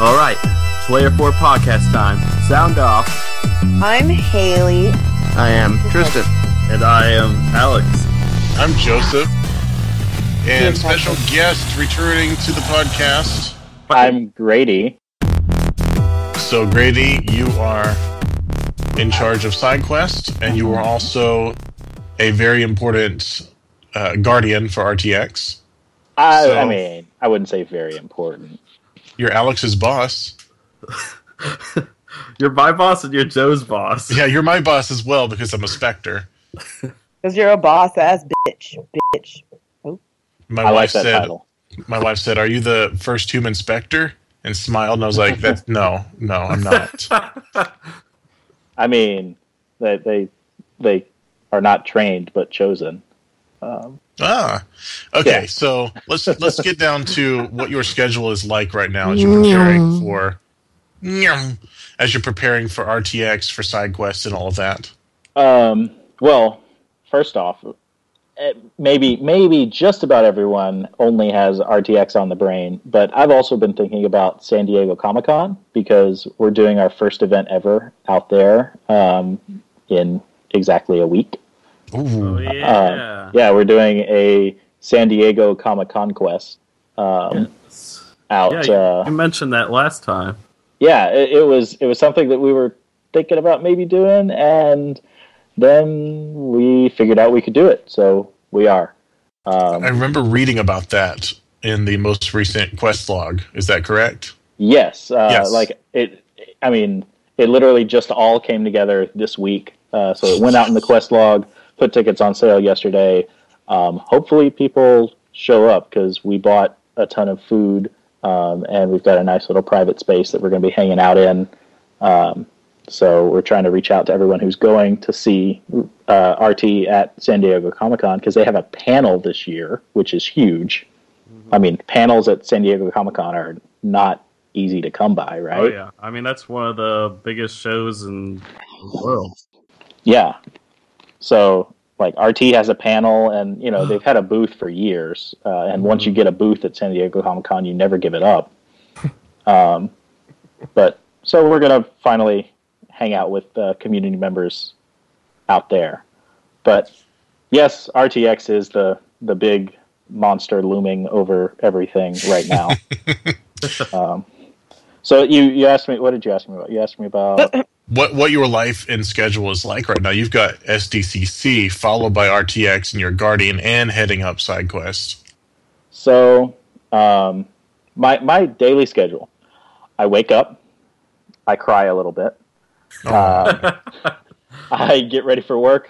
All right, Player 4 podcast time. Sound off. I'm Haley. I am Tristan. And I am Alex. I'm Joseph. And special guest returning to the podcast. I'm Grady. So Grady, you are in charge of SideQuest, and you are also a very important guardian for RTX. I mean, I wouldn't say very important. You're Alex's boss. You're my boss and you're Joe's boss. Yeah, you're my boss as well because I'm a Spectre. Because you're a boss-ass bitch. Oh. My wife said, "Are you the first human Spectre?" And smiled, and I was like, "No, I'm not." I mean, they are not trained but chosen. Okay. Yeah. So let's get down to what your schedule is like right now as you're preparing for RTX, for SideQuest, and all of that. Well, first off, maybe just about everyone only has RTX on the brain, but I've also been thinking about San Diego ComicCon because we're doing our first event ever out there in exactly a week. Ooh. Oh, yeah. Yeah, we're doing a San Diego ComicCon quest out. Yeah, you mentioned that last time. Yeah, it was something that we were thinking about maybe doing, and then we figured out we could do it, so we are. I remember reading about that in the most recent quest log. Is that correct? Yes. Yes. It literally just all came together this week. So it went out in the quest log, put tickets on sale yesterday. Hopefully people show up because we bought a ton of food, and we've got a nice little private space that we're going to be hanging out in. So we're trying to reach out to everyone who's going to see RT at San Diego Comic-Con because they have a panel this year, which is huge. Mm-hmm. I mean, panels at San Diego Comic-Con are not easy to come by, right? Oh, yeah. I mean, that's one of the biggest shows in the world. Yeah. So, RT has a panel, and, they've had a booth for years. And once you get a booth at San Diego Comic-Con, you never give it up. So we're going to finally hang out with community members out there. But, yes, RTX is the big monster looming over everything right now. So you asked me, what did you ask me about? You asked me about... What your life and schedule is like right now. You've got SDCC, followed by RTX and your Guardian, and heading up SideQuest. So, my daily schedule. I wake up, I cry a little bit, I get ready for work,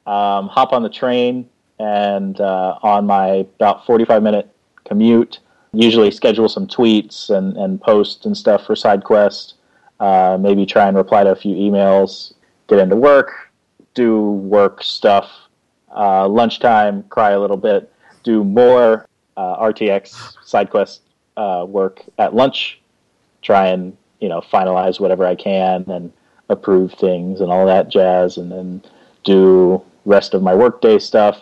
hop on the train, and on my about 45-minute commute, usually schedule some tweets and posts and stuff for SideQuest. Maybe try and reply to a few emails, get into work, do work stuff, lunchtime, cry a little bit, do more RTX SideQuest work at lunch, try and finalize whatever I can and approve things and all that jazz, and then do rest of my workday stuff,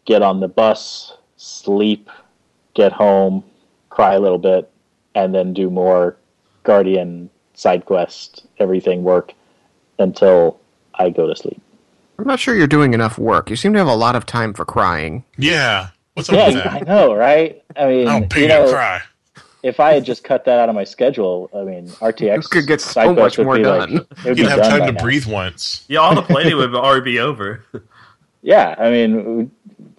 get on the bus, sleep, get home, cry a little bit, and then do more Guardian SideQuest, everything work until I go to sleep. I'm not sure you're doing enough work. You seem to have a lot of time for crying. Yeah. What's up with that? I know, right? I mean, I'll pay you to cry. If I had just cut that out of my schedule, I mean, RTX You could get so SideQuest much would more be done. You'd have time to breathe once. Yeah, all the planning would already be over. Yeah, I mean,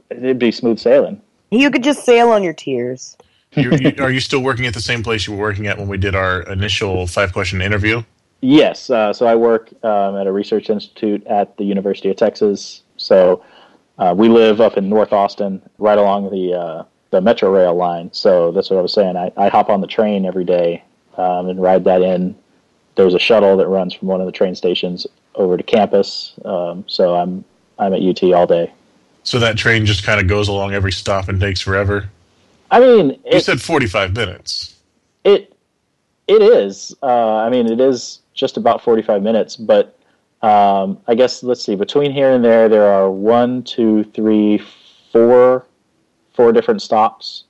it'd be smooth sailing. You could just sail on your tears. Are you still working at the same place you were working at when we did our initial 5-question interview? Yes, so I work at a research institute at the University of Texas. So we live up in North Austin, right along the Metro Rail line. So that's what I was saying. I hop on the train every day and ride that in. There's a shuttle that runs from one of the train stations over to campus. So I'm at UT all day. So that train just kind of goes along every stop and takes forever? I mean... You said 45 minutes. It is. It is just about 45 minutes, but I guess, let's see, between here and there are 4 different stops.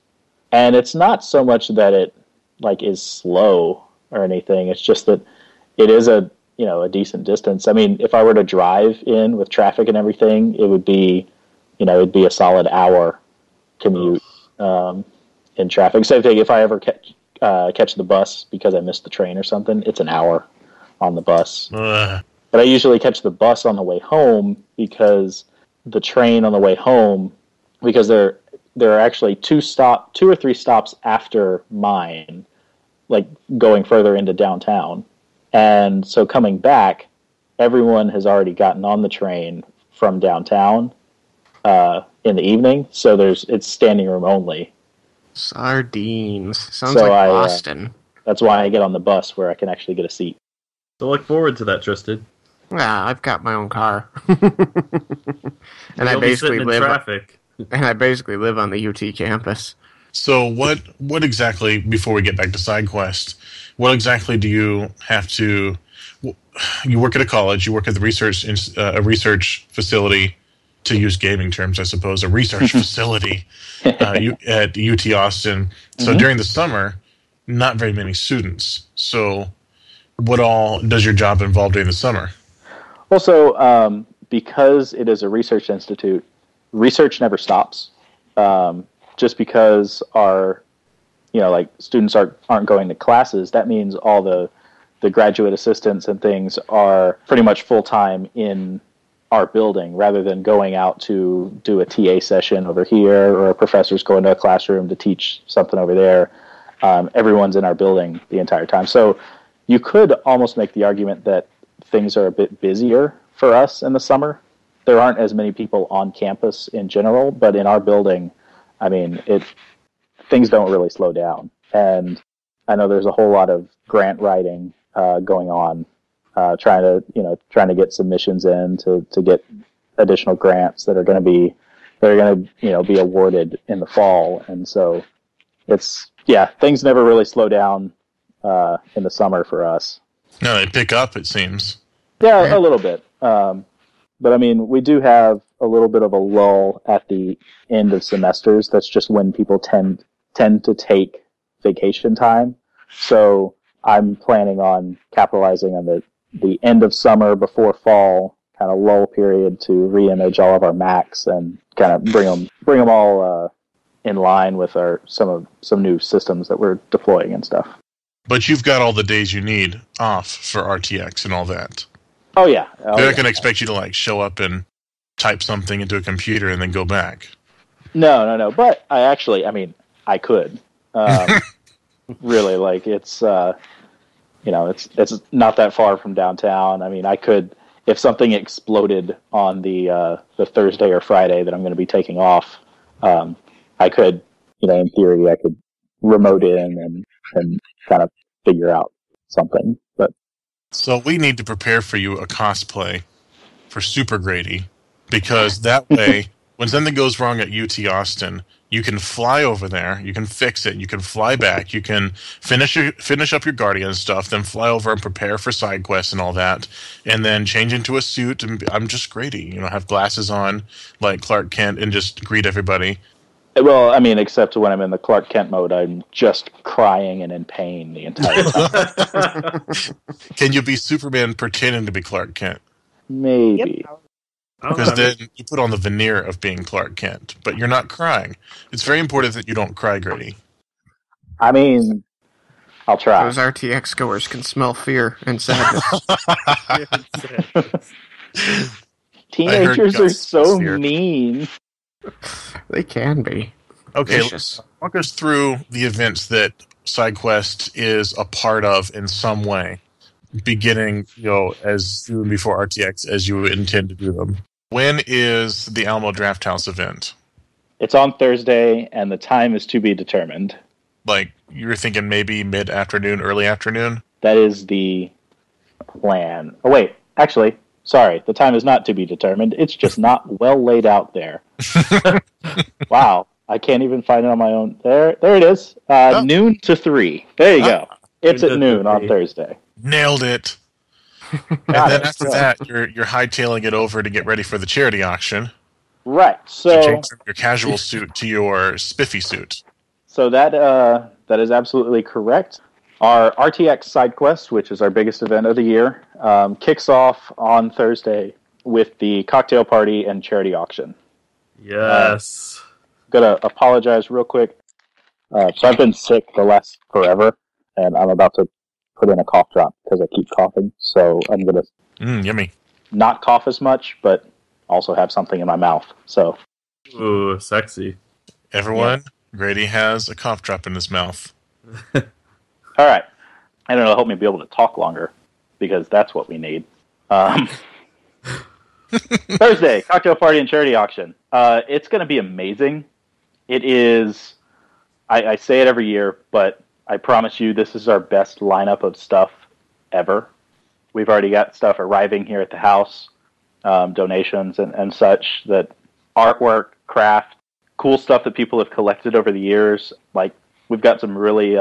And it's not so much that it, is slow. or anything. It's just that it is a decent distance. I mean, if I were to drive in with traffic and everything, it would be, it'd be a solid hour commute in traffic. Same thing if I ever catch the bus because I missed the train or something, it's an hour on the bus. But I usually catch the bus on the way home because the train on the way home, because there are actually two or three stops after mine, like going further into downtown. And so coming back, everyone has already gotten on the train from downtown in the evening. So it's standing room only. Sardines. Sounds like Boston. That's why I get on the bus where I can actually get a seat. So look forward to that, Tristan. Yeah, I've got my own car. And I You'll be sitting basically in live traffic. and I basically live on the UT campus. So what exactly, before we get back to SideQuest, what exactly do you have to... You work at a college, you work at a research facility, to use gaming terms, I suppose, a research facility at UT Austin. So during the summer, not very many students. So what all does your job involve during the summer? Well, so because it is a research institute, research never stops. Just because our, students aren't going to classes, that means all the graduate assistants and things are pretty much full-time in our building rather than going out to do a TA session over here or a professor's going to a classroom to teach something over there. Everyone's in our building the entire time. So you could almost make the argument that things are a bit busier for us in the summer. There aren't as many people on campus in general, but in our building, I mean, things don't really slow down. And I know there's a whole lot of grant writing going on, trying to get submissions in to get additional grants that are going to be awarded in the fall. And so things never really slow down in the summer for us. No, they pick up, it seems. Yeah, a little bit. But I mean, we do have a little bit of a lull at the end of semesters. That's just when people tend to take vacation time. So I'm planning on capitalizing on the end of summer before fall kind of lull period to re-image all of our Macs and kind of bring them all in line with some new systems that we're deploying and stuff. But you've got all the days you need off for RTX and all that. Oh yeah. They're not going to expect you to show up and type something into a computer and then go back. No. But I could. Really, it's not that far from downtown. I mean, I could, if something exploded on the Thursday or Friday that I'm going to be taking off, I could, in theory, I could remote in and kind of figure out something. But so we need to prepare for you a cosplay for Super Grady, because that way, when something goes wrong at UT Austin, you can fly over there, you can fix it, you can fly back, you can finish up your Guardian stuff, then fly over and prepare for SideQuest and all that, and then change into a suit, and I'm just Grady, have glasses on like Clark Kent and just greet everybody. Well, I mean, except when I'm in the Clark Kent mode, I'm just crying and in pain the entire time. Can you be Superman pretending to be Clark Kent? Maybe. Yep. Because then you put on the veneer of being Clark Kent, but you're not crying. It's very important that you don't cry, Grady. I mean, I'll try. Those RTX goers can smell fear and sadness. Teenagers are so mean. They can be. Okay, Vicious. walk us through the events that SideQuest is a part of in some way, beginning, as soon before RTX as you intend to do them. When is the Alamo Draft House event? It's on Thursday, and the time is to be determined. You're thinking maybe mid-afternoon, early afternoon? That is the plan. Oh, wait. Actually, sorry. The time is not to be determined. It's just not well laid out there. Wow. I can't even find it on my own. There it is. Noon to 3. There you go. It's at noon on Thursday. Nailed it. And then after that, you're hightailing it over to get ready for the charity auction. Right. So to change from your casual suit to your spiffy suit. So that is absolutely correct. Our RTX SideQuest, which is our biggest event of the year, kicks off on Thursday with the cocktail party and charity auction. Yes. Gotta apologize real quick. So I've been sick the last forever, and I'm about to put in a cough drop because I keep coughing. So I'm gonna Yummy. not cough as much, but also have something in my mouth. So Ooh, sexy. Everyone, Grady has a cough drop in his mouth. all right, and it'll help me be able to talk longer because that's what we need. Thursday, cocktail party and charity auction. It's going to be amazing. It is. I say it every year, but I promise you, this is our best lineup of stuff ever. We've already got stuff arriving here at the house, donations and such. That artwork, craft, cool stuff that people have collected over the years. Like we've got some really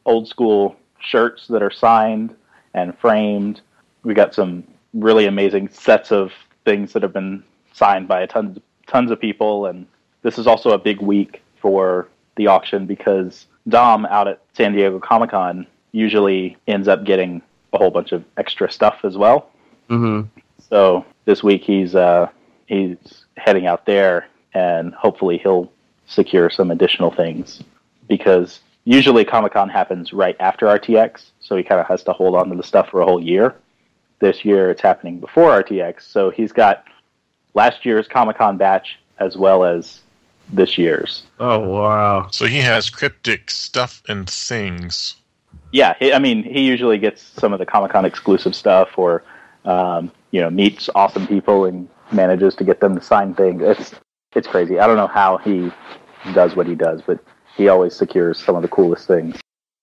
old school shirts that are signed and framed. We got some really amazing sets of things that have been signed by tons of people, and this is also a big week for the auction because Dom out at San Diego ComicCon usually ends up getting a whole bunch of extra stuff as well. Mm-hmm. So this week he's heading out there, and hopefully he'll secure some additional things because usually Comic-Con happens right after RTX, so he kind of has to hold on to the stuff for a whole year. This year it's happening before RTX, so he's got last year's Comic-Con batch as well as this year's. Oh, wow. So he has cryptic stuff and things. Yeah, he usually gets some of the Comic-Con exclusive stuff or, meets awesome people and manages to get them to sign things. It's crazy. I don't know how he does what he does, but he always secures some of the coolest things.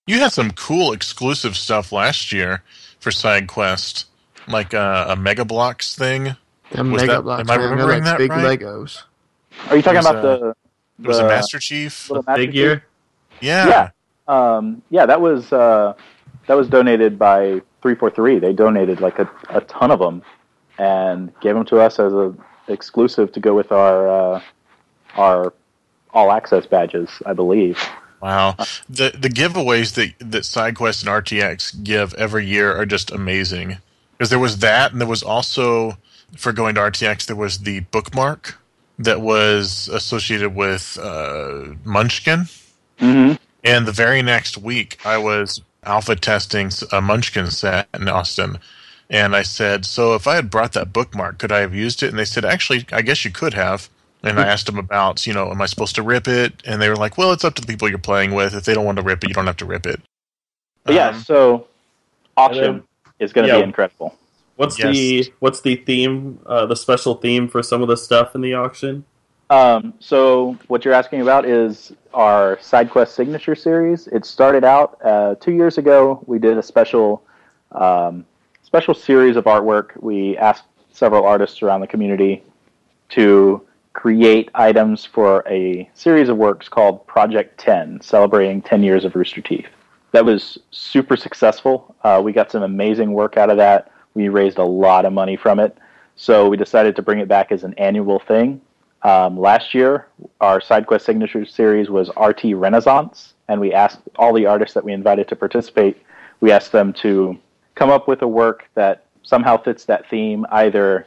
You had some cool exclusive stuff last year for SideQuest, like a Mega Bloks thing. Am I remembering that big right? Are Legos. you talking about the It was a Master Chief? little Master Figure? Chief? Yeah. That was donated by 343. They donated like a ton of them and gave them to us as a exclusive to go with our all access badges, I believe. Wow. The giveaways that SideQuest and RTX give every year are just amazing. Because there was that, and there was also, for going to RTX, there was the bookmark that was associated with Munchkin. Mm-hmm. And the very next week, I was alpha testing a Munchkin set in Austin. And I said, so if I had brought that bookmark, could I have used it? And they said, actually, I guess you could have. And I asked them about, am I supposed to rip it? And they were like, well, it's up to the people you're playing with. If they don't want to rip it, you don't have to rip it. So auction is going to be incredible. What's the theme, the special theme for some of the stuff in the auction? So what you're asking about is our SideQuest Signature Series. It started out 2 years ago. We did a special series of artwork. We asked several artists around the community to create items for a series of works called Project 10, celebrating 10 years of Rooster Teeth. That was super successful. We got some amazing work out of that. We raised a lot of money from it. So we decided to bring it back as an annual thing. Last year, our SideQuest Signature Series was RT Renaissance, and we asked all the artists that we invited to participate, we asked them to come up with a work that somehow fits that theme, either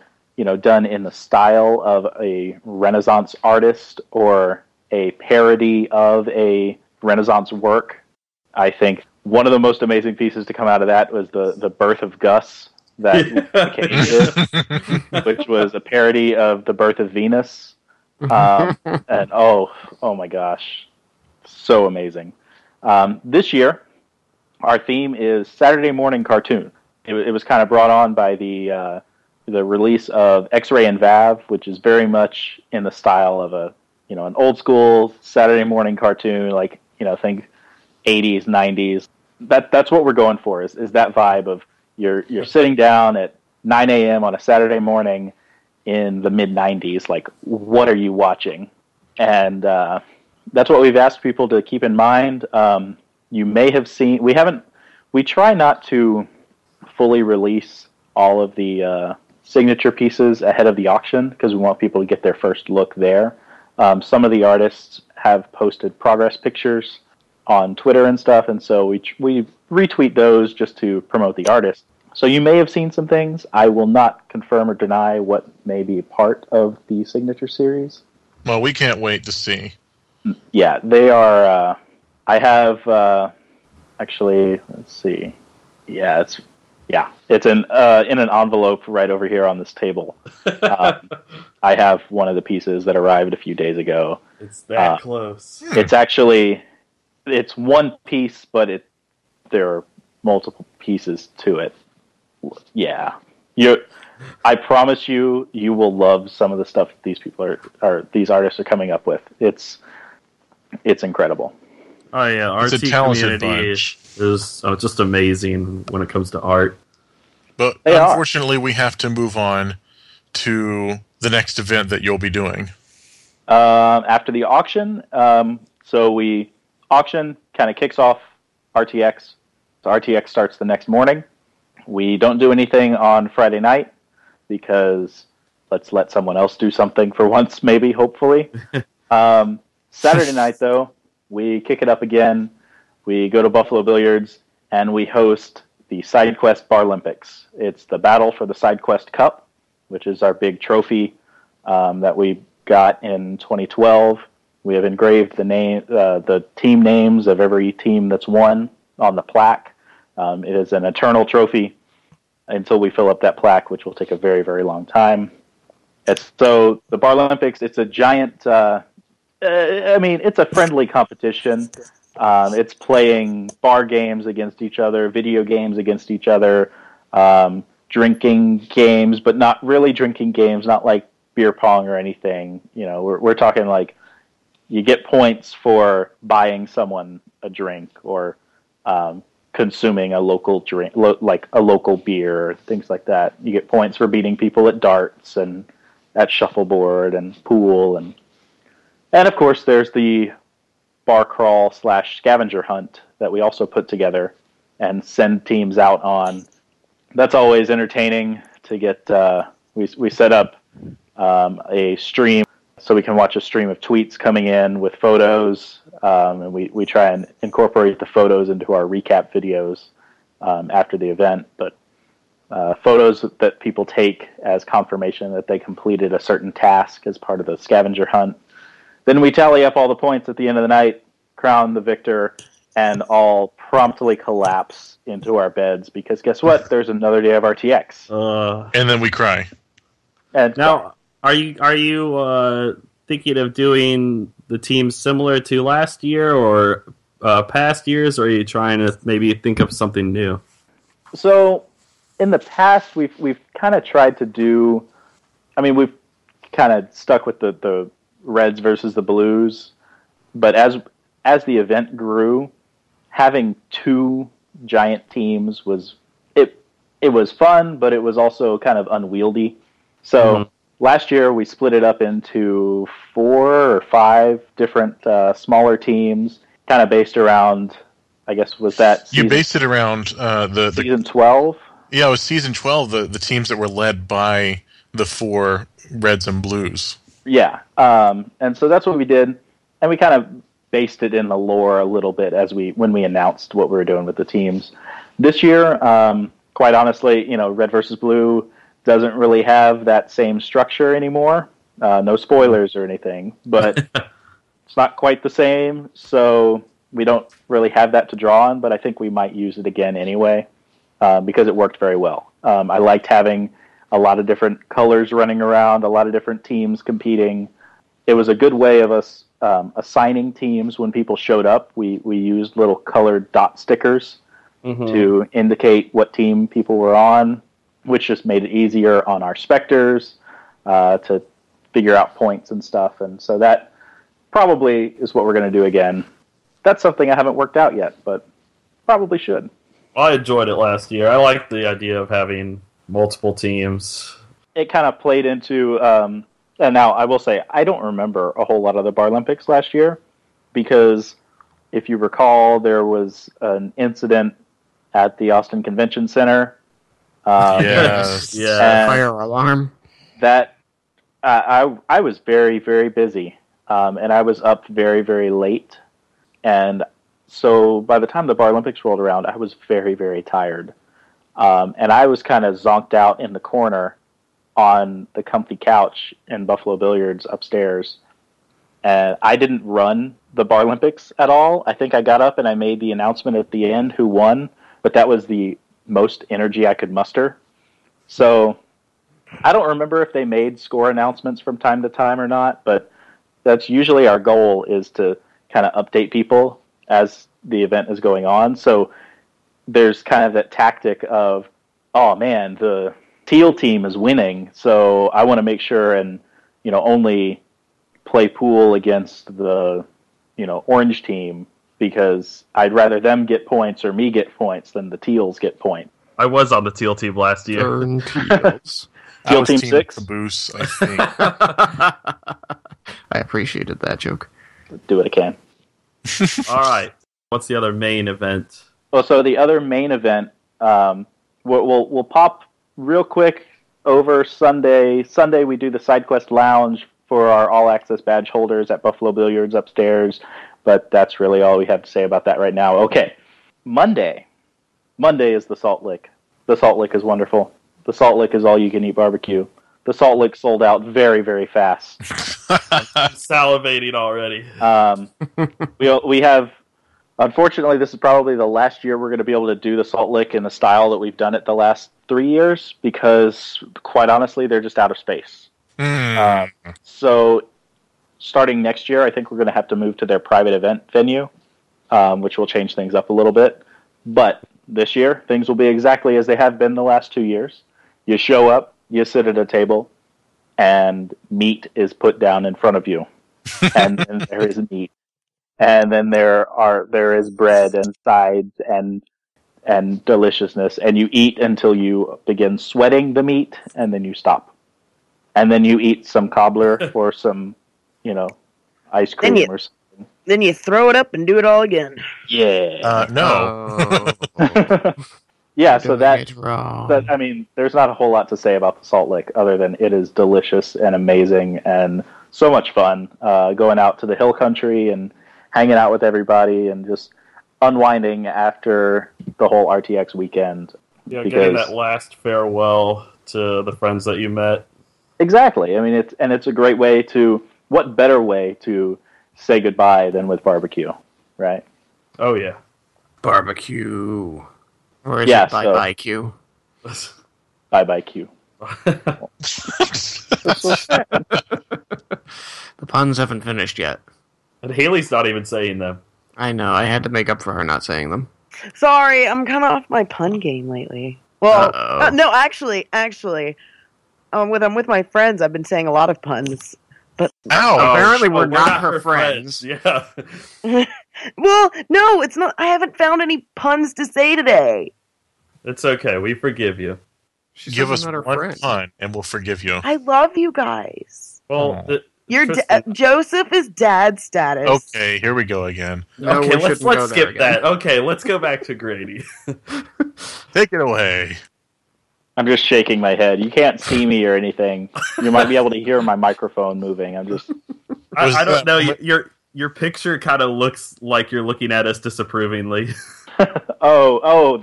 done in the style of a Renaissance artist or a parody of a Renaissance work. I think one of the most amazing pieces to come out of that was the Birth of Gus that Cage did, which was a parody of the Birth of Venus. And oh my gosh, so amazing. This year, our theme is Saturday morning cartoon. It was kind of brought on by the release of X-Ray and Vav, which is very much in the style of an old school Saturday morning cartoon, like think 80s, 90s. That's what we're going for is that vibe of you're sitting down at 9 a.m. on a Saturday morning in the mid-90s, like what are you watching? And that's what we've asked people to keep in mind. You may have seen we try not to fully release all of the signature pieces ahead of the auction because we want people to get their first look there. Some of the artists have posted progress pictures on Twitter and stuff, and so we retweet those just to promote the artist. So you may have seen some things. I will not confirm or deny what may be part of the Signature Series. Well, we can't wait to see. Yeah, they are. I have actually. Let's see. Yeah, it's in an envelope right over here on this table. I have one of the pieces that arrived a few days ago. It's that close. It's one piece, but there are multiple pieces to it. Yeah, I promise you will love some of the stuff these people these artists are coming up with. It's incredible. Oh yeah, RT community is just amazing when it comes to art. But unfortunately, we have to move on to the next event that you'll be doing. After the auction, auction kind of kicks off RTX. So RTX starts the next morning. We don't do anything on Friday night because let's let someone else do something for once, maybe, hopefully. Saturday night, though, we kick it up again. We go to Buffalo Billiards, and we host the SideQuest Bar Olympics. It's the battle for the SideQuest Cup, which is our big trophy that we got in 2012. We have engraved the team names of every team that's won on the plaque. It is an eternal trophy until we fill up that plaque, which will take a very, very long time. So the Bar Olympics, it's a giant... it's a friendly competition. It's playing bar games against each other, video games against each other, drinking games, but not really drinking games, not like beer pong or anything. You know, we're talking like you get points for buying someone a drink or consuming a local drink, like a local beer, or things like that. You get points for beating people at darts and at shuffleboard and pool and of course there's the bar crawl / scavenger hunt that we also put together and send teams out on. That's always entertaining to get. We set up a stream so we can watch a stream of tweets coming in with photos, and we try and incorporate the photos into our recap videos after the event. But photos that people take as confirmation that they completed a certain task as part of the scavenger hunt. Then we tally up all the points at the end of the night, crown the victor, and all promptly collapse into our beds because guess what? There's another day of RTX. And then we cry. And now, are you thinking of doing the teams similar to last year or past years, or are you trying to maybe think of something new? So, in the past, we've kind of tried to do. I mean, we've kind of stuck with the Reds versus the Blues, but as the event grew, having two giant teams was fun, but it was also kind of unwieldy. So last year we split it up into 4 or 5 different smaller teams, kind of based around. I guess was that you based it around the season 12? Yeah, it was season 12. The teams that were led by the 4 Reds and Blues. Yeah, and so that's what we did, and we kind of based it in the lore a little bit when we announced what we were doing with the teams. This year, quite honestly, Red versus Blue doesn't really have that same structure anymore. No spoilers or anything, but it's not quite the same, so we don't really have that to draw on, but I think we might use it again anyway, because it worked very well. I liked having a lot of different colors running around, a lot of different teams competing. It was a good way of us assigning teams when people showed up. We used little colored dot stickers to indicate what team people were on, which just made it easier on our specters to figure out points and stuff. And so that probably is what we're going to do again. That's something I haven't worked out yet, but probably should. I enjoyed it last year. I liked the idea of having multiple teams. It kind of played into, and now I will say, I don't remember a whole lot of the Bar Olympics last year, because if you recall, there was an incident at the Austin Convention Center. Yes. Yeah. Fire alarm. That, I was very, very busy, and I was up very, very late, and So by the time the Bar Olympics rolled around, I was very, very tired. And I was kind of zonked out in the corner on the comfy couch in Buffalo Billiards upstairs. And I didn't run the Bar Olympics at all. I think I got up and I made the announcement at the end who won, but that was the most energy I could muster. So I don't remember if they made score announcements from time to time or not, but that's usually our goal, is to kind of update people as the event is going on. So there's kind of that tactic of, oh man, the teal team is winning, so I want to make sure and, only play pool against the, orange team, because I'd rather them get points or me get points than the teals get points. I was on the teal team last year. Burn teals. Teal team 6? Caboose, I think. I appreciated that joke. Do what I can. All right. What's the other main event? Well, so the other main event, we'll pop real quick over Sunday. Sunday we do the SideQuest Lounge for our all-access badge holders at Buffalo Billiards upstairs, but that's really all we have to say about that right now. Okay, Monday. Monday is the Salt Lick. The Salt Lick is wonderful. The Salt Lick is all-you-can-eat barbecue. The Salt Lick sold out very, very fast. I'm salivating already. We have, unfortunately, this is probably the last year we're going to be able to do the Salt Lick in the style that we've done it the last 3 years, because, quite honestly, they're just out of space. So, starting next year, I think we're going to have to move to their private event venue, which will change things up a little bit. But this year, things will be exactly as they have been the last 2 years. You show up, you sit at a table, and meat is put down in front of you. And there is meat. And then there is bread and sides and deliciousness. And you eat until you begin sweating the meat, and then you stop. And then you eat some cobbler or some, ice cream or something. Then you throw it up and do it all again. Yeah. No. Yeah, so Doing it wrong. I mean, there's not a whole lot to say about the Salt Lick other than it is delicious and amazing and so much fun. Going out to the hill country and hanging out with everybody and just unwinding after the whole RTX weekend. Yeah, getting that last farewell to the friends that you met. Exactly. I mean, it's a great way to, what better way to say goodbye than with barbecue, right? Oh, yeah. Barbecue. Or is Yeah, it bye-bye Q? Bye-bye Q. The puns haven't finished yet. And Haley's not even saying them. I know, I had to make up for her not saying them. Sorry, I'm kind of off my pun game lately. Well, no, actually, I'm with my friends. I've been saying a lot of puns, but apparently we're not her friends. Yeah. well, no, it's not. I haven't found any puns to say today. It's okay. We forgive you. Give us not her one friend. pun, and we'll forgive you. I love you guys. Well, Joseph is dad status. Okay, here we go again. No, okay, we let's shouldn't go there skip again. that. Okay, let's go back to Grady. Take it away. I'm just shaking my head. You can't see me or anything. You might be able to hear my microphone moving. I'm just... I don't know. Your picture kind of looks like you're looking at us disapprovingly. oh,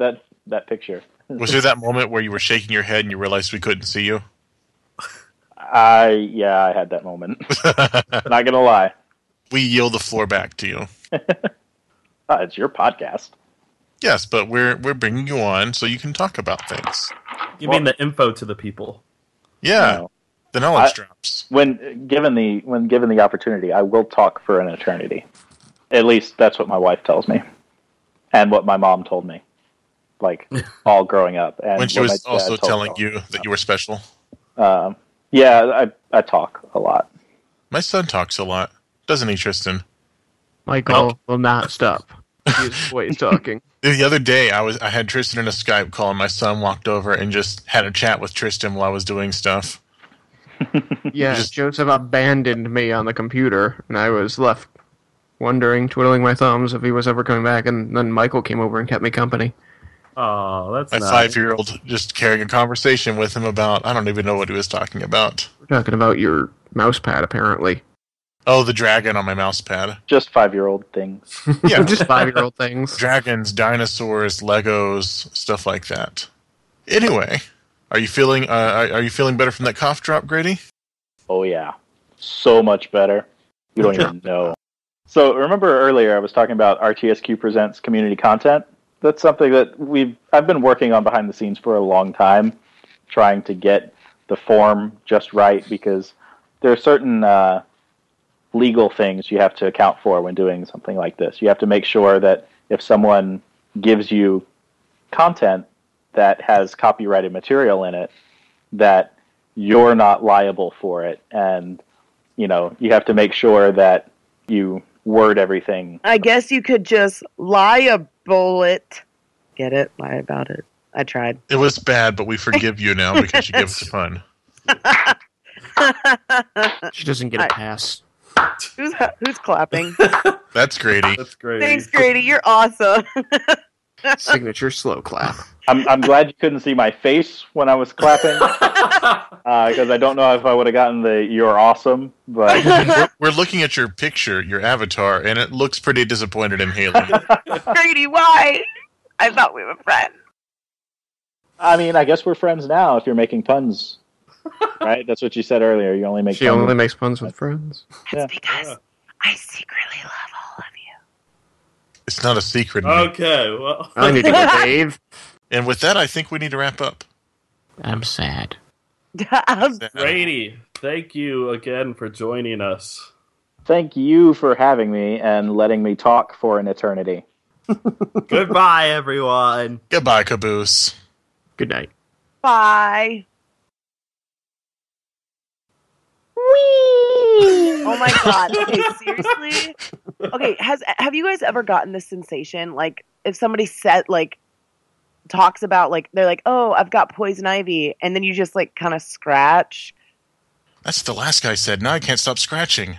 that picture. Was there that moment where you were shaking your head and you realized we couldn't see you? I had that moment. Not gonna lie. We yield the floor back to you. It's your podcast. Yes, but we're bringing you on so you can talk about things. You mean the info to the people? Yeah, No. the knowledge drops. When given the opportunity, I will talk for an eternity. At least that's what my wife tells me, and what my mom told me, like all growing up. And When she what was my dad also told telling me. you that you were special. Yeah, I talk a lot. My son talks a lot, doesn't he, Tristan? Michael will not stop. He's always talking. The other day, I had Tristan in a Skype call, and my son walked over and just had a chat with Tristan while I was doing stuff. Yeah, Joseph abandoned me on the computer, and I was left wondering, twiddling my thumbs if he was ever coming back, and then Michael came over and kept me company. Oh, that's My nice. 5-year-old just carrying a conversation with him about, I don't even know what he was talking about. We're talking about your mouse pad, apparently. Oh, the dragon on my mouse pad. Just 5-year-old things. Yeah, Just 5-year-old things. Dragons, dinosaurs, Legos, stuff like that. Anyway, are you feeling better from that cough drop, Grady? Oh yeah, so much better. You don't even know. So remember earlier I was talking about RTSQ Presents community content? That's something that I've been working on behind the scenes for a long time, trying to get the form just right, because there are certain legal things you have to account for when doing something like this. You have to make sure that if someone gives you content that has copyrighted material in it, that you're not liable for it. And, you have to make sure that you word everything. I guess you could just liable it. Get it? Lie about it. I tried. It was bad, but we forgive you now because you gave us a pun. She doesn't get a pass. Who's clapping? That's Grady. That's great. Thanks, Grady. You're awesome. Signature slow clap. I'm glad you couldn't see my face when I was clapping, because I don't know if I would have gotten the "you're awesome." But We're looking at your picture, your avatar, and it looks pretty disappointed in Haley. Grady, why? I thought we were friends. I mean, I guess we're friends now if you're making puns, right? That's what you said earlier. You only make She puns. only makes puns with friends. That's because I secretly love all of you. It's not a secret. Okay, well. I need to go bathe. And with that, I think we need to wrap up. I'm sad. Grady, thank you again for joining us. Thank you for having me and letting me talk for an eternity. Goodbye, everyone. Goodbye, Caboose. Good night. Bye. Whee! Oh my god. Okay, seriously? Okay, have you guys ever gotten this sensation? Like, if somebody talks about, they're like, oh, I've got poison ivy, and then you just, kind of scratch? That's what the last guy said. Now I can't stop scratching.